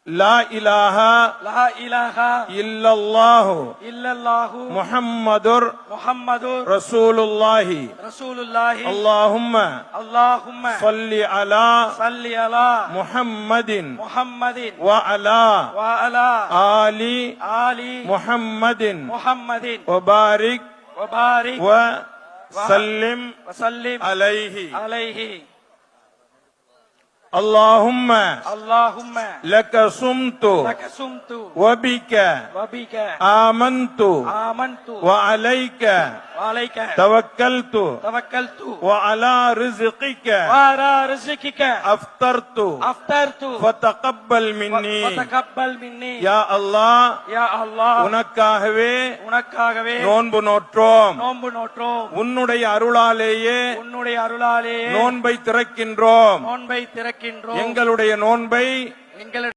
لا إله إلا الله محمد رسول الله اللهم صل على محمد وعلى آل محمد وبارك وسلم عليه اللهم لك صمت وبك آمنت وعليك توكلت وعلى رزقك أفطرت فتقبل مني يا الله உனக்காகவே நோன்பு நோற்றோம் உன்னுடைய அருளாலேயே நோன்பை திறக்கின்றோம் எங்களுடைய நோன்பை